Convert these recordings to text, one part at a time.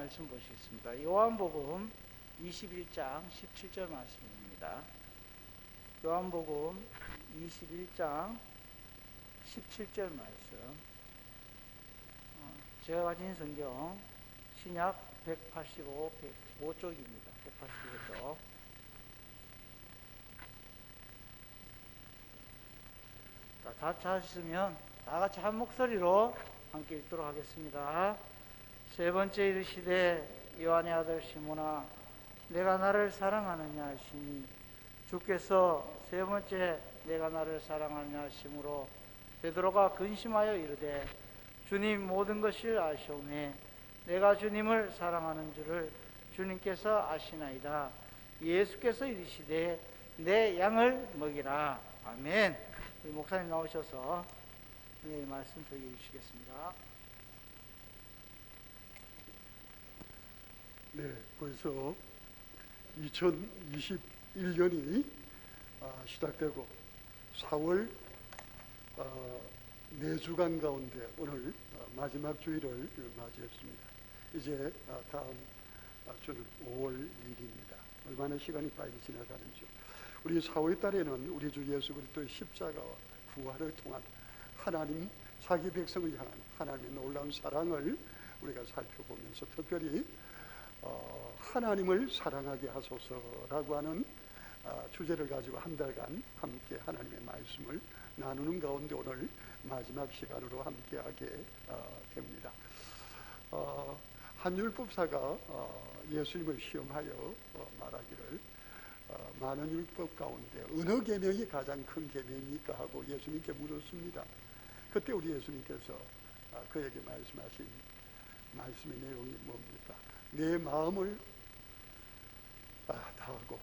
말씀 보시겠습니다. 요한복음 21장 17절 말씀입니다. 요한복음 21장 17절 말씀. 제가 가진 성경 신약 185쪽입니다. 185쪽. 다 찾으시면 다 같이 한 목소리로 함께 읽도록 하겠습니다. 세 번째 이르시되 요한의 아들 시몬아 내가 나를 사랑하느냐 하시니 주께서 세 번째 내가 나를 사랑하느냐 하심으로 베드로가 근심하여 이르되 주님 모든 것을 아시오매 내가 주님을 사랑하는 줄을 주님께서 아시나이다. 예수께서 이르시되 내 양을 먹이라. 아멘. 우리 목사님 나오셔서 네, 말씀 소개해 주시겠습니다. 네, 벌써 2021년이 시작되고 4월 4주간 가운데 오늘 마지막 주일을 맞이했습니다. 이제 다음 주는 5월 1일입니다. 얼마나 시간이 빨리 지나가는지. 우리 4월 달에는 우리 주 예수 그리스도의 십자가와 부활을 통한 하나님 자기 백성을 향한 하나님의 놀라운 사랑을 우리가 살펴보면서 특별히 하나님을 사랑하게 하소서라고 하는 주제를 가지고 한 달간 함께 하나님의 말씀을 나누는 가운데 오늘 마지막 시간으로 함께하게 됩니다. 한 율법사가 예수님을 시험하여 말하기를 많은 율법 가운데 어느 계명이 가장 큰 계명입니까 하고 예수님께 물었습니다. 그때 우리 예수님께서 그에게 말씀하신 말씀의 내용이 뭡니까? 내 마음을 다하고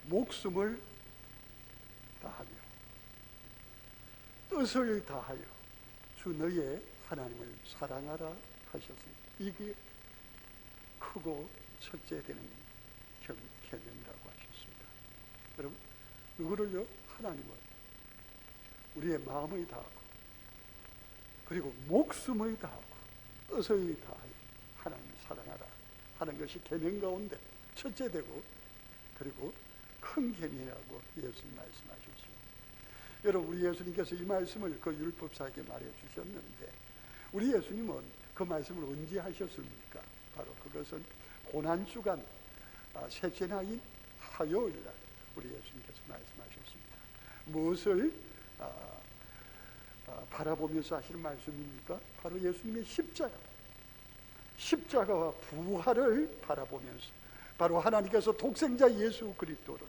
목숨을 다하며 뜻을 다하여 주 너의 하나님을 사랑하라 하셨습니다. 이게 크고 첫째 되는 계명이라고 하셨습니다. 여러분, 누구를요? 하나님을 우리의 마음을 다하고 그리고 목숨을 다하고 뜻을 다하여 하나님을 사랑하라 하는 것이 계명 가운데 첫째 되고 그리고 큰 계명이라고 예수님 말씀하셨습니다. 여러분, 우리 예수님께서 이 말씀을 그 율법사에게 말해 주셨는데 우리 예수님은 그 말씀을 언제 하셨습니까? 바로 그것은 고난주간 셋째 날인 화요일날 우리 예수님께서 말씀하셨습니다. 무엇을 바라보면서 하시는 말씀입니까? 바로 예수님의 십자가와 부활을 바라보면서 바로 하나님께서 독생자 예수 그리스도를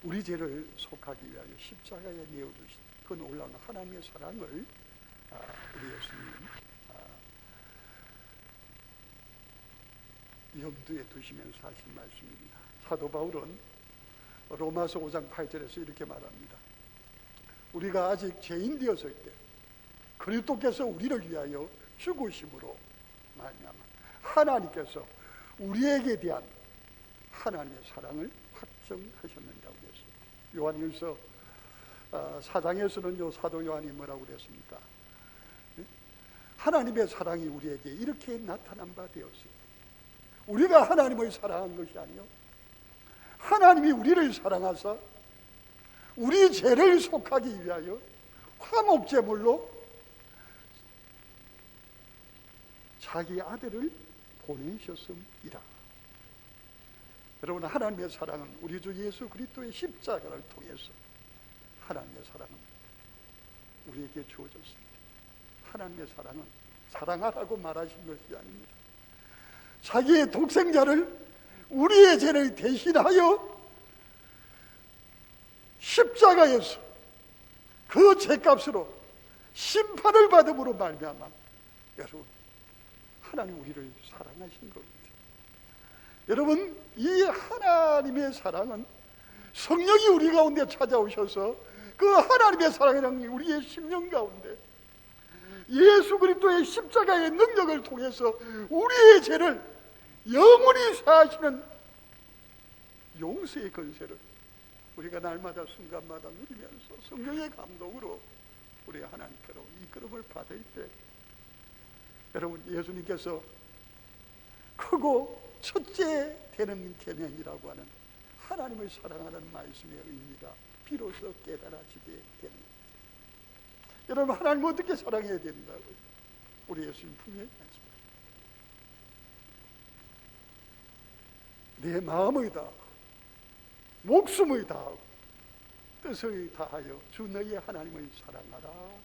우리 죄를 속하기 위하여 십자가에 내어주신 그 놀라운 하나님의 사랑을 우리 예수님 염두에 두시면서 하신 말씀입니다. 사도 바울은 로마서 5장 8절에서 이렇게 말합니다. 우리가 아직 죄인 되었을 때 그리스도께서 우리를 위하여 죽으심으로 말미암아 하나님께서 우리에게 대한 하나님의 사랑을 확정하셨느니라고 했습니다. 요한일서 4장에서는요 사도 요한이 뭐라고 그랬습니까? 하나님의 사랑이 우리에게 이렇게 나타난 바 되었습니다. 우리가 하나님을 사랑한 것이 아니요 하나님이 우리를 사랑하사 우리 죄를 속하기 위하여 화목제물로 자기 아들을 보내셨음이라. 여러분, 하나님의 사랑은 우리 주 예수 그리스도의 십자가를 통해서 하나님의 사랑은 우리에게 주어졌습니다. 하나님의 사랑은 사랑하라고 말하신 것이 아닙니다. 자기의 독생자를 우리의 죄를 대신하여 십자가에서 그 죄값으로 심판을 받음으로 말미암아 여러분 하나님 우리를 사랑하신 겁니다. 여러분, 이 하나님의 사랑은 성령이 우리 가운데 찾아오셔서 그 하나님의 사랑이라는 우리의 심령 가운데 예수 그리스도의 십자가의 능력을 통해서 우리의 죄를 영원히 사하시는 용서의 권세를 우리가 날마다 순간마다 누리면서 성령의 감동으로 우리 하나님께로 이끌음을 받을 때 여러분, 예수님께서 크고 첫째 되는 계명이라고 하는 하나님을 사랑하는 말씀의 의미가 비로소 깨달아지게 되는 겁니다. 여러분, 하나님을 어떻게 사랑해야 된다고요? 우리 예수님 분명히 말씀하십니다. 내 마음을 다하고 목숨을 다하고 뜻을 다하여 주 너희 하나님을 사랑하라 하셨습니다.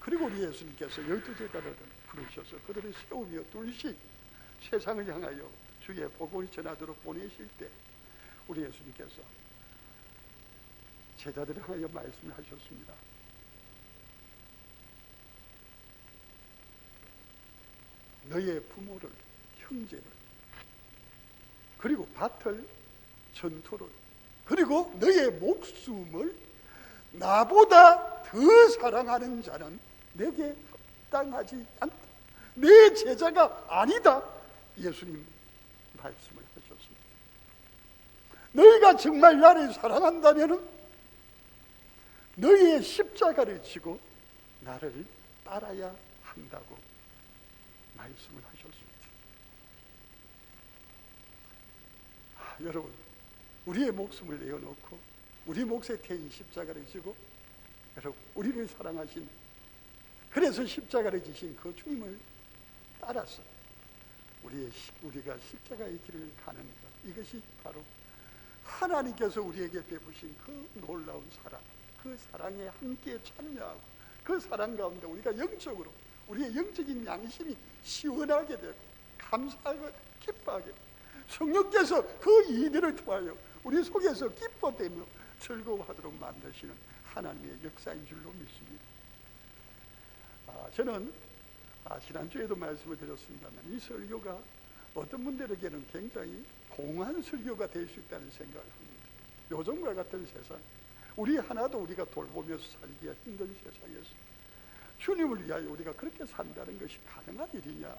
그리고 우리 예수님께서 12제자를 부르셔서 그들을 세우며 둘씩 세상을 향하여 주의 복음을 전하도록 보내실 때 우리 예수님께서 제자들을 향하여 말씀을 하셨습니다. 너의 부모를, 형제를, 그리고 밭을, 전토를, 그리고 너의 목숨을 나보다 더 사랑하는 자는 내게 합당하지 않다. 내 제자가 아니다. 예수님 말씀을 하셨습니다. 너희가 정말 나를 사랑한다면 너희의 십자가를 지고 나를 따라야 한다고 말씀을 하셨습니다. 여러분, 우리의 목숨을 내어놓고 우리 몫에 태인 십자가를 지고 여러분, 우리를 사랑하신, 그래서 십자가를 지신 그 주님을 따라서 우리가 십자가의 길을 가는 것, 이것이 바로 하나님께서 우리에게 베푸신 그 놀라운 사랑, 그 사랑에 함께 참여하고 그 사랑 가운데 우리가 영적으로 우리의 영적인 양심이 시원하게 되고 감사하고 기뻐하게 되고 성령께서 그 일들을 통하여 우리 속에서 기뻐되며 즐거워하도록 만드시는 하나님의 역사인 줄로 믿습니다. 저는 지난주에도 말씀을 드렸습니다만 이 설교가 어떤 분들에게는 굉장히 공한 설교가 될 수 있다는 생각을 합니다. 요즘과 같은 세상, 우리 하나도 우리가 돌보면서 살기가 힘든 세상에서 주님을 위하여 우리가 그렇게 산다는 것이 가능한 일이냐?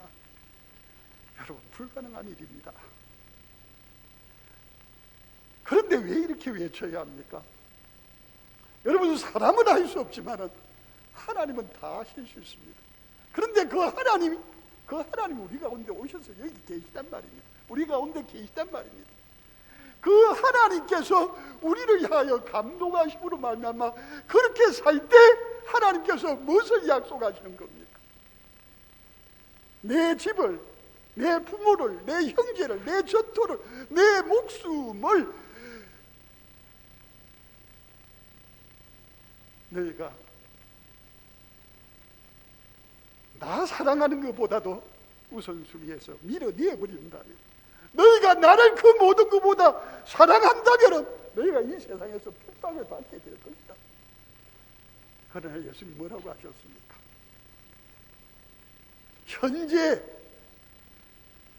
여러분, 불가능한 일입니다. 그런데 왜 이렇게 외쳐야 합니까? 여러분, 사람은 할 수 없지만 하나님은 다 하실 수 있습니다. 그런데 그 하나님이 우리 가운데 오셔서 여기 계시단 말입니다. 우리 가운데 계시단 말입니다. 그 하나님께서 우리를 향하여 감동하심으로 말미암아 그렇게 살 때 하나님께서 무엇을 약속하시는 겁니까? 내 집을, 내 부모를, 내 형제를, 내 전토를, 내 목숨을 너희가 나 사랑하는 것보다도 우선순위에서 밀어내버린다면, 너희가 나를 그 모든 것보다 사랑한다면 너희가 이 세상에서 핍박을 받게 될 것이다. 그러나 예수님 뭐라고 하셨습니까? 현재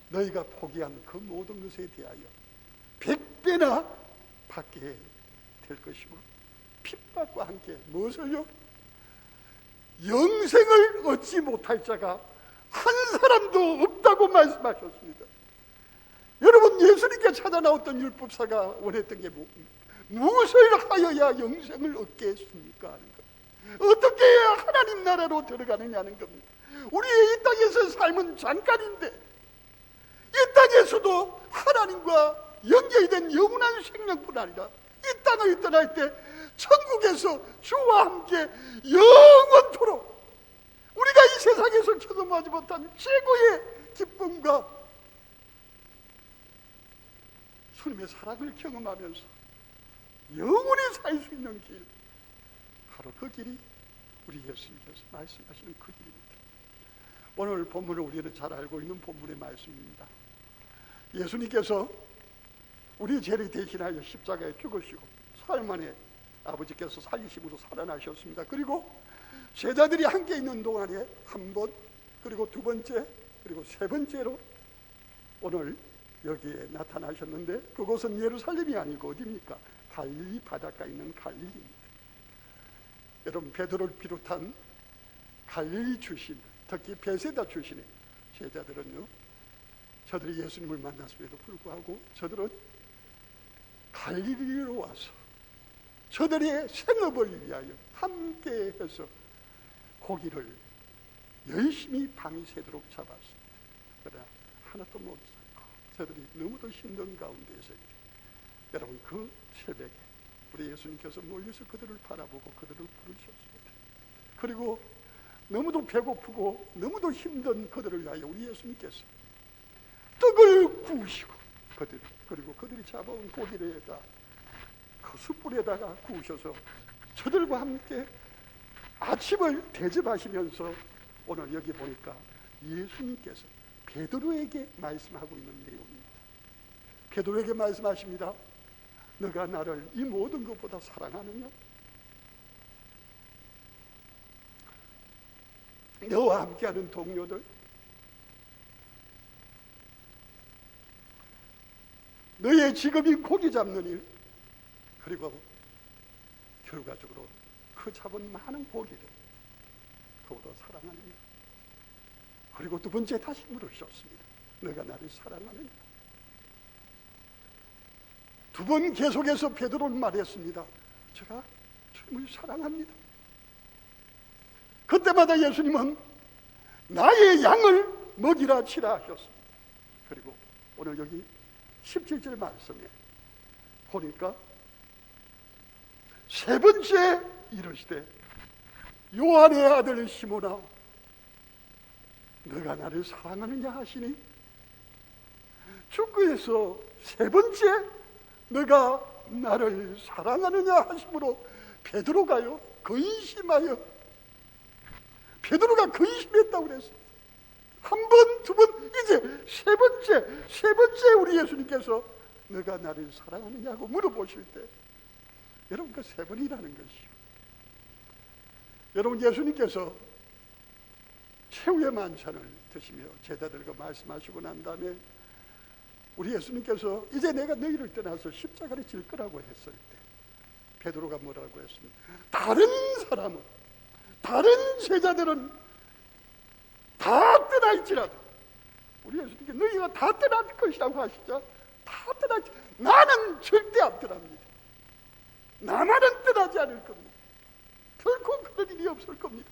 너희가 포기한 그 모든 것에 대하여 100배나 받게 될 것이고, 핍박과 함께 무엇을요? 영생을 얻지 못할 자가 한 사람도 없다고 말씀하셨습니다. 여러분, 예수님께 찾아 나왔던 율법사가 원했던 게 무엇을 하여야 영생을 얻겠습니까? 하는 것. 어떻게 해야 하나님 나라로 들어가느냐는 겁니다. 우리의 이 땅에서 삶은 잠깐인데 이 땅에서도 하나님과 연결된 영원한 생명뿐 아니라 이 땅을 떠날 때 천국에서 주와 함께 영원토록 우리가 이 세상에서 경험하지 못한 최고의 기쁨과 주님의 사랑을 경험하면서 영원히 살 수 있는 길, 바로 그 길이 우리 예수님께서 말씀하시는 그 길입니다. 오늘 본문을 우리는 잘 알고 있는 본문의 말씀입니다. 예수님께서 우리 죄를 대신하여 십자가에 죽으시고 사흘 만에 아버지께서 살리심으로 살아나셨습니다. 그리고 제자들이 함께 있는 동안에 한 번, 그리고 두 번째, 그리고 세 번째로 오늘 여기에 나타나셨는데, 그곳은 예루살렘이 아니고 어디입니까? 갈릴리 바닷가에 있는 갈릴리입니다. 여러분, 베드로를 비롯한 갈릴리 출신, 특히 베세다 출신의 제자들은요, 저들이 예수님을 만났음에도 불구하고 저들은 갈릴리로 와서 저들의 생업을 위하여 함께해서 고기를 열심히 밤이 새도록 잡았습니다. 그러나 하나도 못 잡고 저들이 너무도 힘든 가운데서 여러분 그 새벽에 우리 예수님께서 몰려서 그들을 바라보고 그들을 부르셨습니다. 그리고 너무도 배고프고 너무도 힘든 그들을 위하여 우리 예수님께서 떡을 구우시고 그리고 그들이 잡아온 고기에다 그 숯불에다가 구우셔서 저들과 함께 아침을 대접하시면서 오늘 여기 보니까 예수님께서 베드로에게 말씀하고 있는 내용입니다. 베드로에게 말씀하십니다. 너가 나를 이 모든 것보다 사랑하느냐? 너와 함께하는 동료들, 너의 직업이 고기 잡는 일, 그리고 결과적으로 그 잡은 많은 고기를 그보다 사랑하느냐? 그리고 두 번째 다시 물으셨습니다. 너가 나를 사랑하느냐? 두 번 계속해서 베드로는 말했습니다. 제가 주님을 사랑합니다. 그때마다 예수님은 나의 양을 먹이라 치라 하셨습니다. 그리고 오늘 여기 17절 말씀에 보니까 세 번째 이르시되 요한의 아들 시몬아 너가 나를 사랑하느냐 하시니 주께서 세 번째 너가 나를 사랑하느냐 하심으로 베드로가요 근심하여 베드로가 근심했다고 그랬습니다. 한 번, 두 번, 이제 세 번째 우리 예수님께서 너가 나를 사랑하느냐고 물어보실 때 여러분 그 세 번이라는 것이요. 여러분 예수님께서 최후의 만찬을 드시며 제자들과 말씀하시고 난 다음에 우리 예수님께서 이제 내가 너희를 떠나서 십자가를 질 거라고 했을 때 베드로가 뭐라고 했습니까? 다른 사람은 다른 제자들은 다 떠날지라도 우리 예수님께 너희가 다 떠날 것이라고 하시죠. 다 떠날지 나는 절대 안 떠납니다. 나만은 떠나지 않을 겁니다. 결코 그런 일이 없을 겁니다.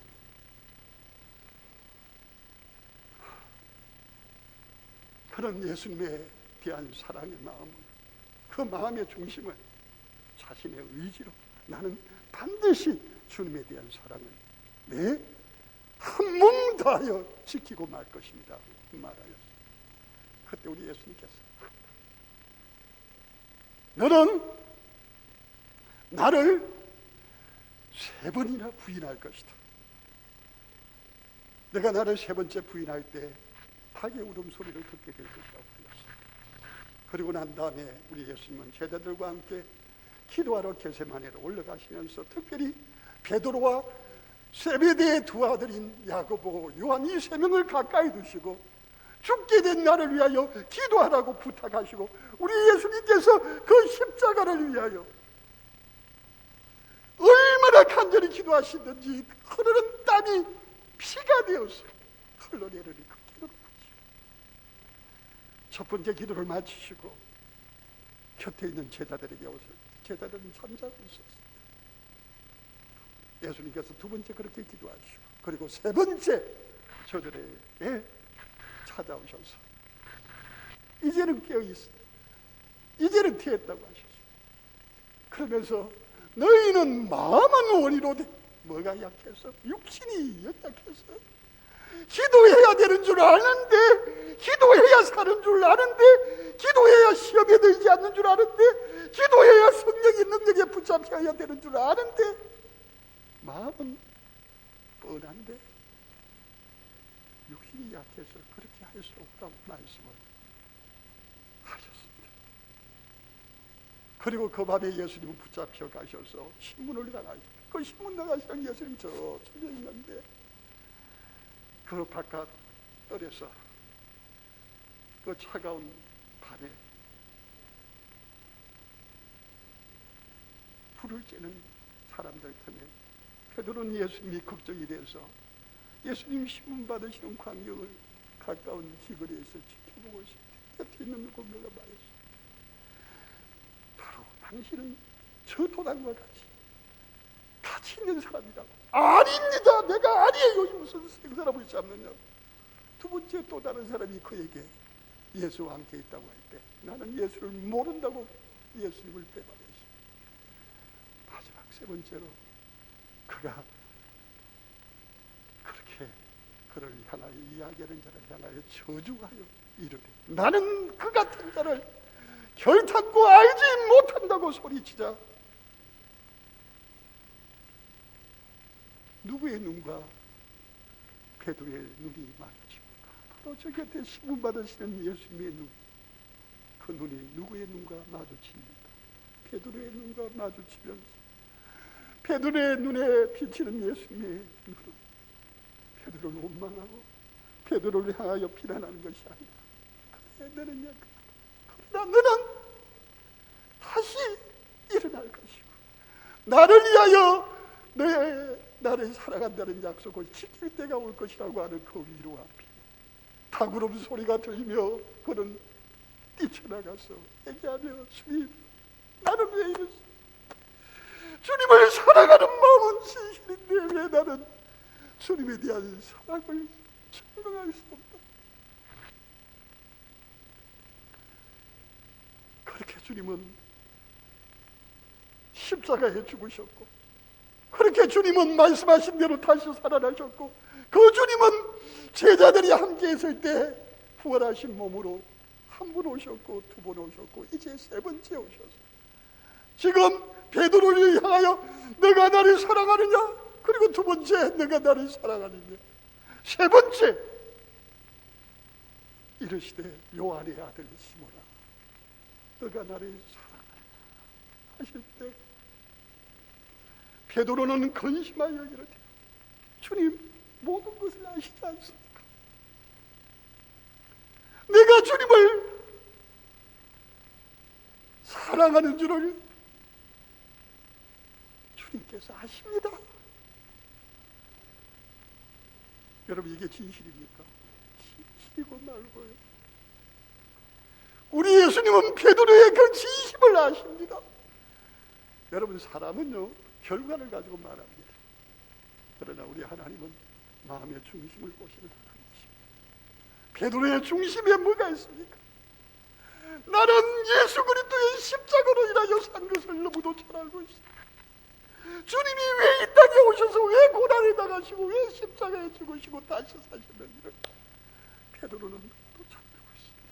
그런 예수님에 대한 사랑의 마음을 그 마음의 중심을 자신의 의지로 나는 반드시 주님에 대한 사랑을 내 한 몸 다하여 지키고 말 것입니다 말하였습니다. 그때 우리 예수님께서 너는 나를 세 번이나 부인할 것이다. 내가 나를 세 번째 부인할 때 닭의 울음소리를 듣게 될 것이라고 불렀습니다. 그리고 난 다음에 우리 예수님은 제자들과 함께 기도하러 겟세마네로 올라가시면서 특별히 베드로와 세베대의 두 아들인 야고보, 요한 이 세 명을 가까이 두시고 죽게 된 나를 위하여 기도하라고 부탁하시고 우리 예수님께서 그 십자가를 위하여 얼마나 간절히 기도하시든지 흐르는 땀이 피가 되어서 흘러내리는 그 기도를 마치고 첫 번째 기도를 마치시고 곁에 있는 제자들에게 오실 때 제자들은 잠자고 있었습니다. 예수님께서 두 번째 그렇게 기도하시고 그리고 세 번째 저들에게 찾아오셔서 이제는 깨어있어 이제는 피했다고 하셨습니다. 그러면서 너희는 마음은 원이로되 뭐가 약해서 육신이 연약해서 기도해야 되는 줄 아는데 기도해야 사는 줄 아는데 기도해야 시험에 들지 않는 줄 아는데 기도해야 성령의 능력에 붙잡혀야 되는 줄 아는데 마음은 뻔한데 육신이 약해서 그렇게 할 수 없다고 말씀을 하셨습니다. 그리고 그 밤에 예수님은 붙잡혀 가셔서 신문을 나가시고 그 신문 나가시는 예수님 저쪽에 있는데 그 바깥 뜰에서 그 차가운 밤에 불을 쬐는 사람들 틈에 베드로는 예수님이 걱정이 돼서 예수님 신문 받으시는 광경을 가까운 귀거리에서 지켜보고 있을 때 곁에 있는 누군가가 말했습니다. 바로 당신은 저 도당과 같이 있는 사람이라고. 아닙니다. 내가 아니에요. 무슨 생각 그 사람을 잡느냐? 두 번째 또 다른 사람이 그에게 예수와 함께 있다고 할 때 나는 예수를 모른다고 예수님을 배반했습니다. 마지막 세 번째로 그가 그렇게 그를 향하여 이야기하는 자를 향하여 저주하여 이르되 나는 그 같은 자를 결탄코 알지 못한다고 소리치자 누구의 눈과 베드로의 눈이 마주칩니까? 바로 저 곁에 신문 받으시는 예수님의 눈. 그 눈이 누구의 눈과 마주칩니까? 베드로의 눈과 마주치면서 베드로의 눈에 비치는 예수님의 눈은 베드로를 원망하고 베드로를 향하여 비난하는 것이 아니라 그래 너는 약하다. 그러나 너는 다시 일어날 것이고 나를 위하여 나를 사랑한다는 약속을 지킬 때가 올 것이라고 하는 그 위로와 비 닭울음 소리가 들리며 그는 뛰쳐나가서 얘기하며 주님 나는 왜 이러지? 주님을 사랑하는 마음은 진실인데 왜 나는 주님에 대한 사랑을 증명할 수 없다. 그렇게 주님은 십자가에 죽으셨고 그렇게 주님은 말씀하신 대로 다시 살아나셨고 그 주님은 제자들이 함께 있을 때 부활하신 몸으로 한 번 오셨고 두 번 오셨고 이제 세 번째 오셨어요. 지금 베드로를 향하여 너가 나를 사랑하느냐? 그리고 두 번째 너가 나를 사랑하느냐? 세 번째 이르시되 요한의 아들 시몬아 너가 나를 사랑하느냐 하실 때 베드로는 근심하여 이르되 주님 모든 것을 아시지 않습니까? 내가 주님을 사랑하는 줄을 주님께서 아십니다. 여러분 이게 진실입니까? 진실이고 말고요. 우리 예수님은 베드로의 그 진심을 아십니다. 여러분 사람은요 결과를 가지고 말합니다. 그러나 우리 하나님은 마음의 중심을 보시는 하나님이십니다. 베드로의 중심에 뭐가 있습니까? 나는 예수 그리스도의 십자가로 인하여 산 것을 너무도 잘 알고 있습니다. 주님이 왜 이 땅에 오셔서 왜 고난을 당하시고 왜 십자가에 죽으시고 다시 사셨는지를 베드로는 또 잘 알고 있습니다.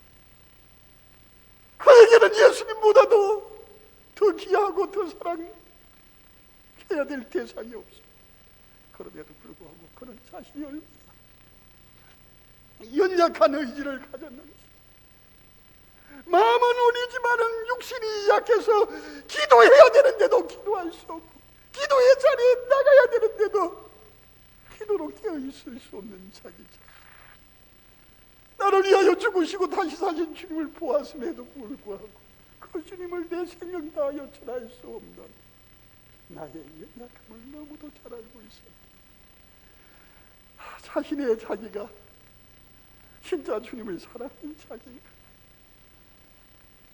그에게는 예수님보다도 더 귀하고 더 사랑해야 될 대상이 없습니다. 그럼에도 불구하고 그는 자신이 얼마나 연약한 의지를 가졌는지 마음은 우리지만은 육신이 약해서 기도해야 되는데도 기도할 수 없고 기도의 자리에 나가야 되는데도 기도로 깨어있을 수 없는 자기죠. 나를 위하여 죽으시고 다시 사신 주님을 보았음에도 불구하고 그 주님을 내 생명 다하여 전할 수 없는 나의 연약함을 너무도 잘 알고 있어요. 자신의 자기가 진짜 주님을 사랑하는 자기가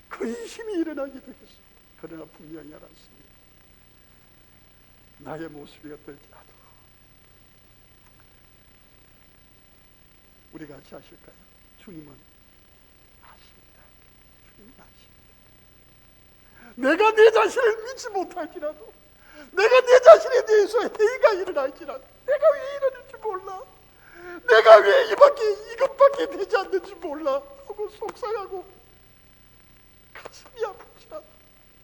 근심이 일어나게 되겠습니다. 그러나 분명히 알았습니다. 나의 모습이 어떨지라도 우리가 같이 하실까요? 주님은 아십니다. 주님은 아십니다. 내가 내 자신을 믿지 못할지라도 내가 내 자신에 대해서 회의가 일어날지라도 내가 왜 이러는지 몰라 내가 왜 이것밖에 되지 않는지 몰라 하고 속상하고 가슴이 아프지라도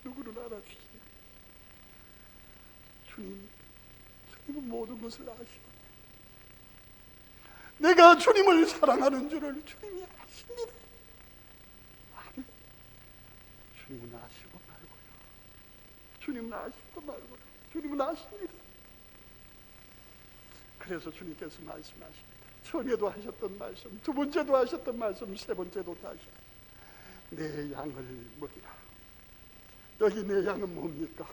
누구는 알아주시니 주님은 모든 것을 아시고 내가 주님을 사랑하는 줄을 주님이 아십니다. 아니, 주님은 아시고 말고요. 주님은 아시고 말고요. 주님은 아십니다. 그래서 주님께서 말씀하십니다. 처음에도 하셨던 말씀, 두 번째도 하셨던 말씀, 세 번째도 다시 내 양을 먹이라. 여기 내 양은 뭡니까?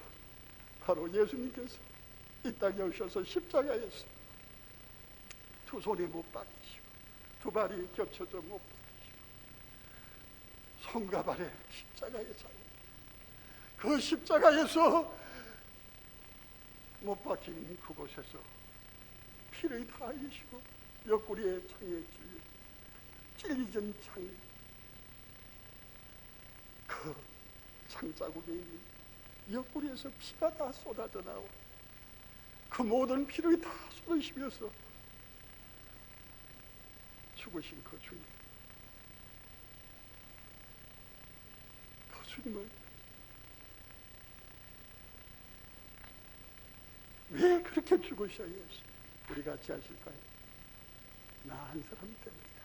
바로 예수님께서 이 땅에 오셔서 십자가에서 두 손에 못 박히시고 두 발이 겹쳐져 못 박히시고 손과 발에 십자가에 살려 그 십자가에서 못 박힌 그곳에서 피를 다 흘리시고 옆구리에 창에 찔리던 창, 그 창자국에 있는 옆구리에서 피가 다 쏟아져 나와 그 모든 피를 다 쏟으시면서 죽으신 그 주님, 그 주님을 왜 그렇게 죽으셔야 우리 같이 하실까요? 나 한 사람 때문이다.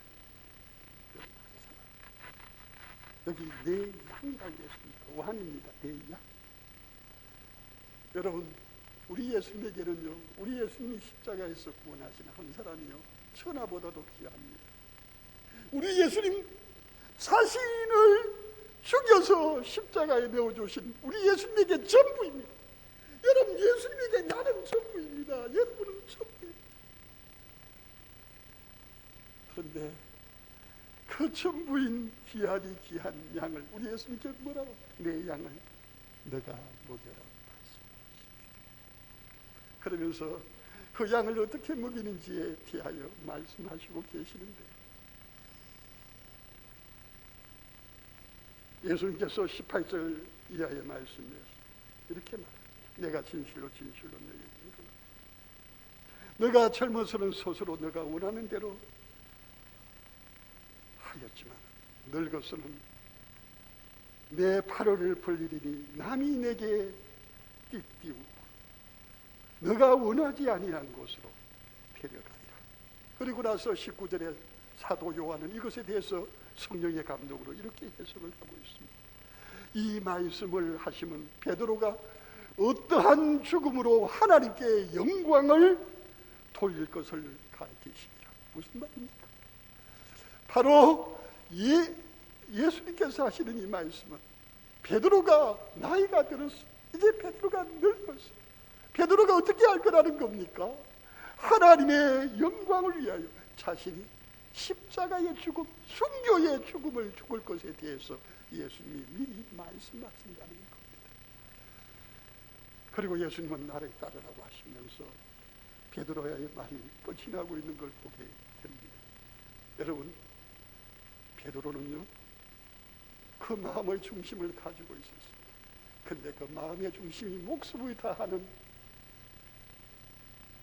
여기 내 양이라고 했습니다. 완입니다. 내 양. 여러분, 우리 예수님에게는요, 우리 예수님이 십자가에서 구원하신 한 사람이요, 천하보다도 귀합니다. 우리 예수님 자신을 죽여서 십자가에 내어주신 우리 예수님에게 전부입니다. 여러분, 예수님에게 나는 전부입니다. 여러분은 전부입니다. 그런데 그 전부인 귀한 양을 우리 예수님께 뭐라고? 내 양을 너가 먹여라 말씀하십니다. 그러면서 그 양을 어떻게 먹이는지에 대하여 말씀하시고 계시는데, 예수님께서 18절 이하의 말씀에서 이렇게 말합니다. 내가 진실로 너에게 이르노니 너가 젊어서는 스스로 너가 원하는 대로 하였지만 늙어서는 내 팔을 벌리리니 남이 내게 띠띠우고 너가 원하지 아니한 곳으로 데려가리라. 그리고 나서 19절에 사도 요한은 이것에 대해서 성령의 감동으로 이렇게 해석을 하고 있습니다. 이 말씀을 하시면 베드로가 어떠한 죽음으로 하나님께 영광을 돌릴 것을 가르치시니라. 무슨 말입니까? 바로 예수님께서 하시는 이 말씀은 베드로가 나이가 들었어. 이제 베드로가 늙었어. 베드로가 어떻게 할 거라는 겁니까? 하나님의 영광을 위하여 자신이 십자가의 죽음, 순교의 죽음을 죽을 것에 대해서 예수님이 미리 말씀하신다는 겁니다. 그리고 예수님은 나를 따르라고 하시면서 베드로의 말이 끝이 나고 있는 걸 보게 됩니다. 여러분, 베드로는요, 그 마음의 중심을 가지고 있었습니다. 근데 그 마음의 중심이 목숨을 다하는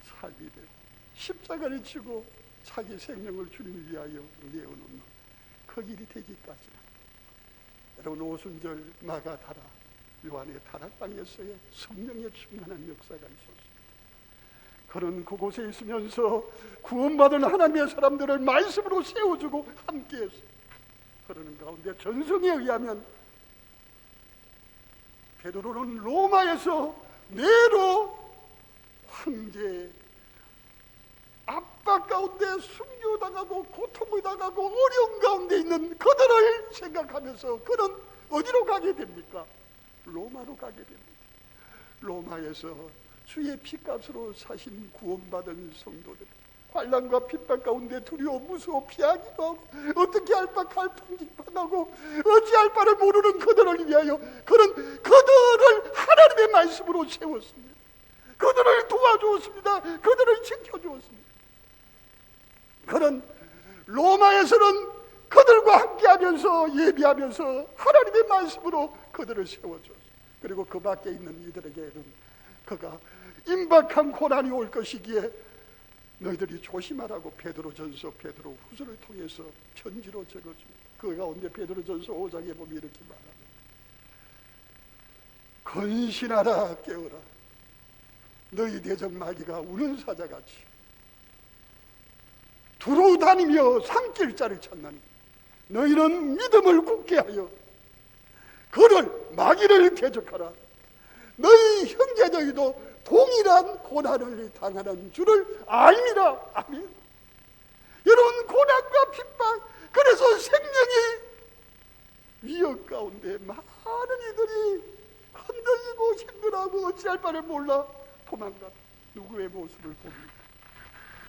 삶이 되고 십자가를 지고 자기 생명을 주님 위하여 내어놓는 그 일이 되기까지는, 여러분, 오순절 마가다라 요한의 다락방에서의 성령의 충만한 역사가 있었습니다. 그는 그곳에 있으면서 구원받은 하나님의 사람들을 말씀으로 세워주고 함께했습니다. 그러는 가운데 전성에 의하면 베드로는 로마에서 네로 황제의 압박 가운데 순교당하고 고통을 당하고 어려운 가운데 있는 그들을 생각하면서 그는 어디로 가게 됩니까? 로마로 가게 됩니다. 로마에서 주의 피값으로 사신 구원받은 성도들, 환난과 핍박 가운데 두려워 무서워 피하기도 하고 어떻게 할 바 갈팡질팡하고 어찌할 바를 모르는 그들을 위하여 그들을 하나님의 말씀으로 세웠습니다. 그들을 도와주었습니다. 그들을 지켜주었습니다. 그는 로마에서는 그들과 함께하면서 예비하면서 하나님의 말씀으로 그들을 세워주었습니다. 그리고 그 밖에 있는 이들에게는 그가 임박한 고난이 올 것이기에 너희들이 조심하라고 베드로전서 베드로후서를 통해서 편지로 적어줍니다. 그 가운데 베드로전서 5장에 보면 이렇게 말합니다. 근신하라, 깨어라. 너희 대적 마귀가 우는 사자같이 두루 다니며 삼킬 자를 찾나니 너희는 믿음을 굳게 하여 그를 마귀를 대적하라. 너희 형제들도 동일한 고난을 당하는 줄을 알미라. 아멘. 여러분, 고난과 핍박, 그래서 생명이 위협 가운데 많은 이들이 흔들리고 힘들어하고 어찌할 바를 몰라 도망가. 누구의 모습을 봅니까?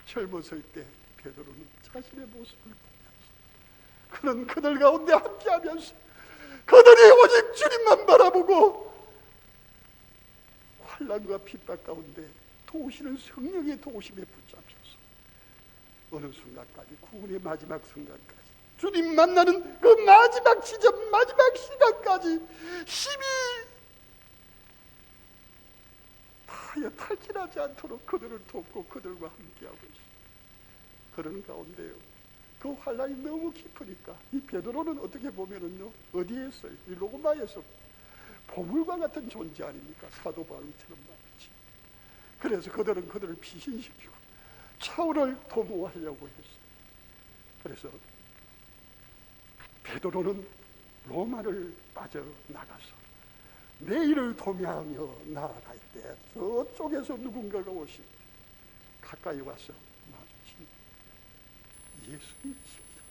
젊었을 때 베드로는 자신의 모습을 보면서 그는 그들 가운데 함께하면서 그들이 오직 주님만 바라보고 환난과 핍박 가운데 도우시는 성령의 도우심에 붙잡혀서 어느 순간까지, 구원의 마지막 순간까지, 주님 만나는 그 마지막 지점, 마지막 시간까지 힘이 다하여 탈진하지 않도록 그들을 돕고 그들과 함께하고 있습니다. 그런 가운데요, 그 환란이 너무 깊으니까 이 베드로는 어떻게 보면은요, 어디에 있어요? 이 로마에서 보물과 같은 존재 아닙니까? 사도 바울처럼 말이지. 그래서 그들은 그들을 피신시키고 사울을 도모하려고 했어요. 그래서 베드로는 로마를 빠져나가서 내일을 도모하며 나아갈 때 저쪽에서 누군가가 오십니다. 가까이 와서 마주친 예수님이십니다.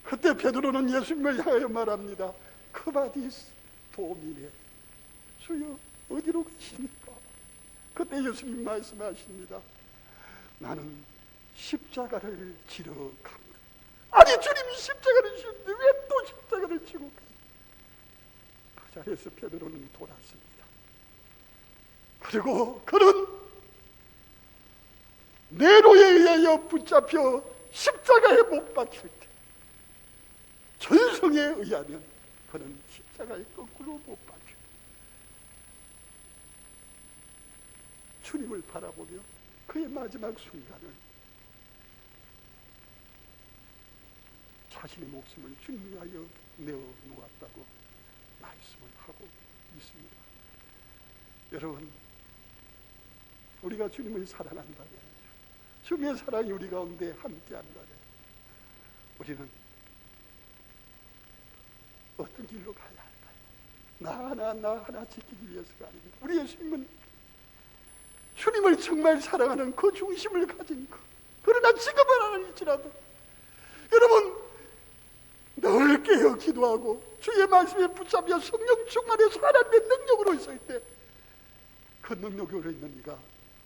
그때 베드로는 예수님을 향하여 말합니다. 크바디스 도미네, 주여 어디로 가십니까? 그때 예수님 말씀하십니다. 나는 십자가를 지러 갑니다. 아니, 주님이 십자가를 지는데 왜 또 십자가를 지고 가요? 그 자리에서 베드로는 돌았습니다. 그리고 그는 네로에 의하여 붙잡혀 십자가에 못 박힐 때, 전성에 의하면 그는 십자가에 거꾸로 못 박혀 주님을 바라보며 그의 마지막 순간을 자신의 목숨을 주님 위하여 내어놓았다고 말씀을 하고 있습니다. 여러분, 우리가 주님을 사랑한다면, 주님의 사랑이 우리 가운데 함께한다면, 우리는 어떤 길로 가야 할까요? 나 하나 지키기 위해서가 아닙니다. 우리 예수님은 주님을 정말 사랑하는 그 중심을 가진 것. 그러나 지금은 아닐지라도 여러분, 늘 깨어 기도하고 주의 말씀에 붙잡혀 성령 충만해서 하나님의 능력으로 있을 때, 그 능력으로 있는 네가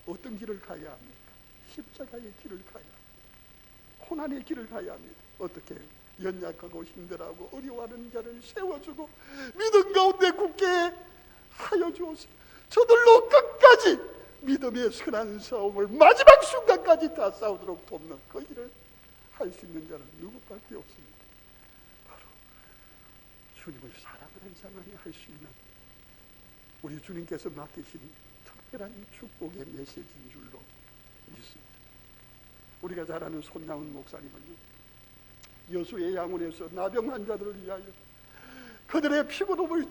어떤 길을 가야 합니까? 십자가의 길을 가야 합니다. 고난의 길을 가야 합니다. 어떻게? 연약하고 힘들어하고 어려워하는 자를 세워주고 믿음 가운데 굳게 하여 주옵소서. 저들로 끝까지 믿음의 선한 싸움을 마지막 순간까지 다 싸우도록 돕는 그 일을 할 수 있는 자는 누구밖에 없습니다. 바로 주님을 사랑하는 사람이 할 수 있는, 우리 주님께서 맡기신 특별한 축복의 메시지인 줄로 믿습니다. 우리가 잘 아는 손나은 목사님은요, 여수의 양원에서 나병 환자들을 위하여 그들의 피고름을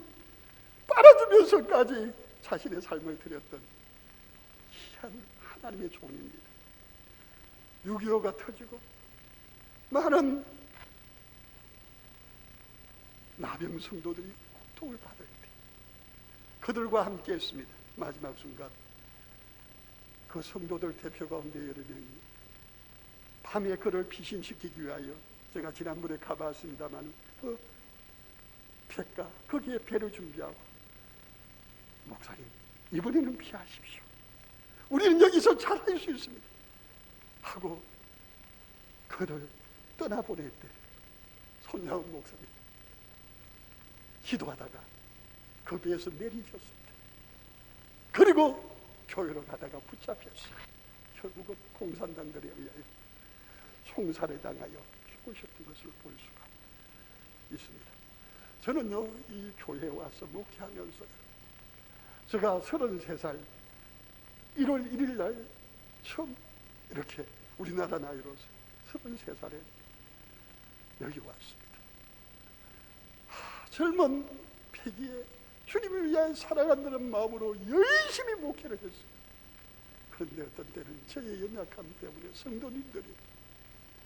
빨아주면서까지 자신의 삶을 드렸던 귀한 하나님의 종입니다. 6.25가 터지고 많은 나병 성도들이 고통을 받을 때 그들과 함께 했습니다. 마지막 순간 그 성도들 대표 가운데 여러 명이 밤에 그를 피신시키기 위하여, 제가 지난번에 가봤습니다만 그 폐가, 거기에 배를 준비하고, 목사님 이번에는 피하십시오, 우리는 여기서 잘할 수 있습니다 하고 그를 떠나보낼 때 손나은 목사님 기도하다가 그 배에서 내리셨습니다. 그리고 교회로 가다가 붙잡혔어요. 결국은 공산당들에 의하여 총살을 당하여 죽으셨던 것을 볼 수가 있습니다. 저는요, 이 교회에 와서 목회하면서 제가 33살 1월 1일 날 처음 이렇게 우리나라 나이로서 33살에 여기 왔습니다. 젊은 패기에 주님을 위하여 사랑한다는 마음으로 열심히 목회를 했습니다. 그런데 어떤 때는 저의 연약함 때문에 성도님들이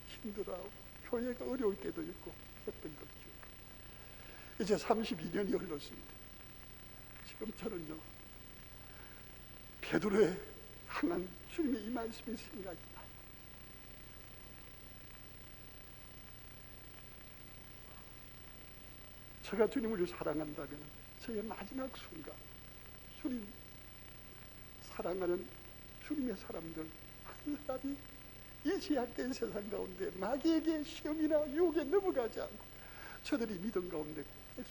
힘들어하고 교회가 어려울 때도 있고 했던 것 기억합니다. 이제 32년이 흘렀습니다. 지금 저는요, 베드로의 향한 주님의 이 말씀이 생각이 나요. 제가 주님을 사랑한다면 저의 마지막 순간, 주님 사랑하는 주님의 사람들 한 사람이 이 제약된 세상 가운데 마귀에게 시험이나 유혹에 넘어가지 않고 저들이 믿음 가운데 계속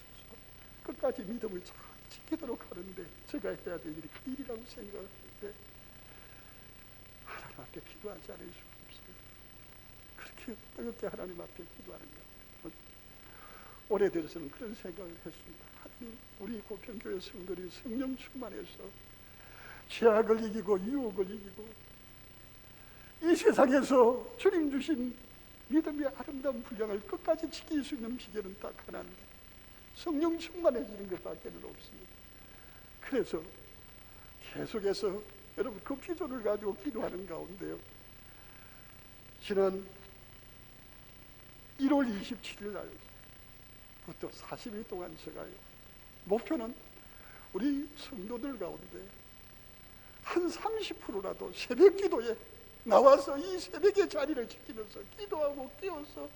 끝까지 믿음을 잘 지키도록 하는데 제가 해야 될 일이 그 일이라고 생각할 때 하나님 앞에 그렇게 기도하지 않을 수 없어요. 그렇게 뜨겁게 하나님 앞에 기도하는 것. 올해 들어서는 그런 생각을 했습니다. 하나님, 우리 고평교회 성도들이 성령 충만해서 죄악을 이기고 유혹을 이기고 이 세상에서 주님 주신 믿음의 아름다운 분량을 끝까지 지킬 수 있는 비결은 딱 하나인데 성령 충만해지는 것밖에는 없습니다. 그래서 계속해서 여러분 그 비전을 가지고 기도하는 가운데요, 지난 1월 27일 날부터 40일 동안 제가요, 목표는 우리 성도들 가운데 한 30%라도 새벽 기도에 나와서 이 새벽의 자리를 지키면서 기도하고 깨어서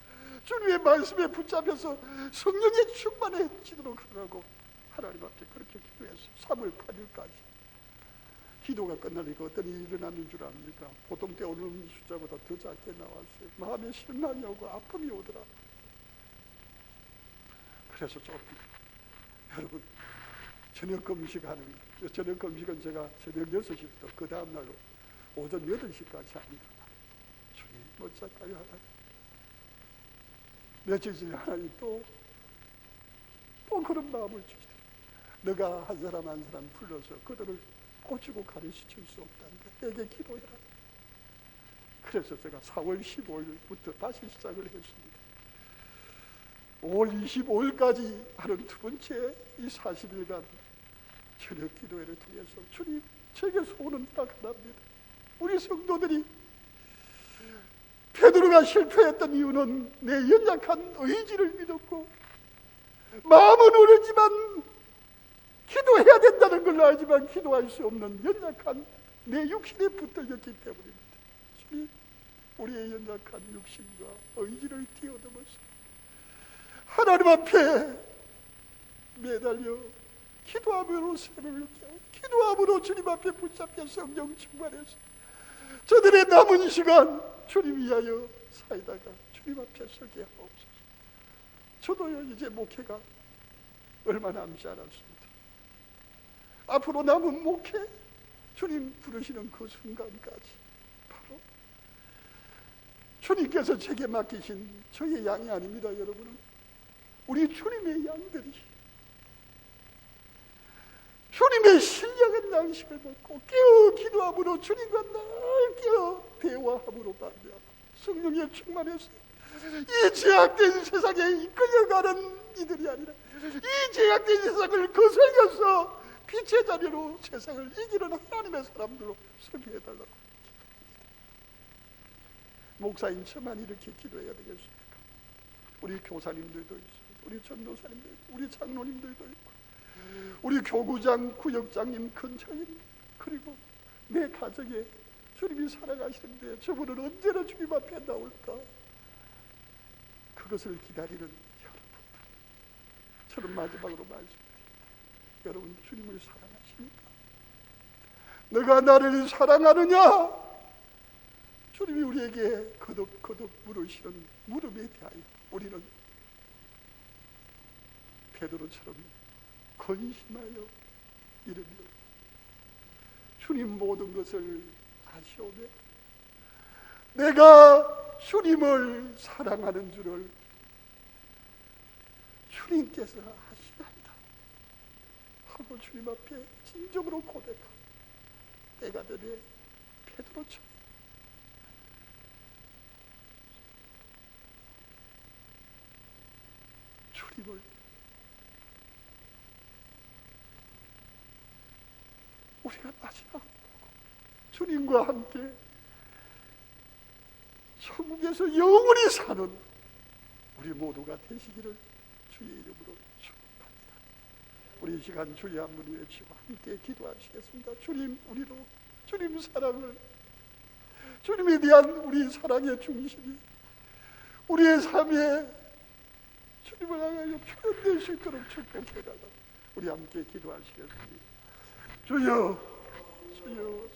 주님의 말씀에 붙잡혀서 성령에 충만해지도록 하라고 하나님 앞에 그렇게 기도했어요. 3월 8일까지 기도가 끝나니까 어떤 일이 일어나는 줄 압니까? 보통 때 오는 숫자보다 더 작게 나왔어요. 마음에 실망이 오고 아픔이 오더라. 그래서 조금 여러분 저녁 금식하는, 저녁 금식은 제가 새벽 6시부터 그 다음날 오전 8시까지 합니다. 주님 어쩔까요 하나님? 며칠 전에 하나님 또 그런 마음을 주시더라고요. 너가 한 사람 한 사람 불러서 그들을 고치고 가르치실 수 없다는데 내게 기도해라. 그래서 제가 4월 15일부터 다시 시작을 했습니다. 5월 25일까지 하는 두 번째 이 40일간 저녁 기도회를 통해서 주님, 제게 소원은 딱 하나입니다. 우리 성도들이 베드로가 실패했던 이유는 내 연약한 의지를 믿었고 마음은 오르지만 기도해야 된다는 걸 알지만 기도할 수 없는 연약한 내 육신에 붙들렸기 때문입니다. 주님, 우리의 연약한 육신과 의지를 뛰어넘어서 하나님 앞에 매달려 기도함으로 새로를 느껴 기도함으로 주님 앞에 붙잡혀 성령 충만해서 저들의 남은 시간 주님 위하여 살다가 주님 앞에 서게 하옵소서. 저도요 이제 목회가 얼마 남지 않았습니다. 앞으로 남은 목회 주님 부르시는 그 순간까지 바로 주님께서 제게 맡기신 저의 양이 아닙니다. 여러분은 우리 주님의 양들이 주님의 신령한 양식을 먹고 깨어 기도함으로 주님과 날 깨어 대화함으로 말미암아 성령에 충만해서 이 제약된 세상에 이끌려가는 이들이 아니라 이 제약된 세상을 거슬려서 빛의 자리로 세상을 이기는 하나님의 사람들로 서게 해달라고 기도합니다. 목사님 저만 이렇게 기도해야 되겠습니까? 우리 교사님들도 있어요. 우리 전도사님들, 우리 장로님들도 있고 우리 교구장, 구역장님, 근처님, 그리고 내 가정에 주님이 살아가시는데 저분은 언제나 주님 앞에 나올까? 그것을 기다리는 여러분, 저는 마지막으로 말씀드립니다. 여러분 주님을 사랑하십니까? 너가 나를 사랑하느냐? 주님이 우리에게 거듭 물으시는 물음에 대하여 우리는 베드로처럼 건심하여 이르며 주님 모든 것을 아시오매 내가 주님을 사랑하는 줄을 주님께서 아시나이다 하고 주님 앞에 진정으로 고백하고 때가 되매 베드로처럼 주님을 우리가 마지막으로 주님과 함께 천국에서 영원히 사는 우리 모두가 되시기를 주의 이름으로 축복합니다. 우리 이 시간 주의 한 분 외치고 함께 기도하시겠습니다. 주님, 우리로 주님 사랑을, 주님에 대한 우리 사랑의 중심이 우리의 삶에 주님을 향하여 표현될 수 있도록 축복해달라고 우리 함께 기도하시겠습니다. 주여, 주여, 주여.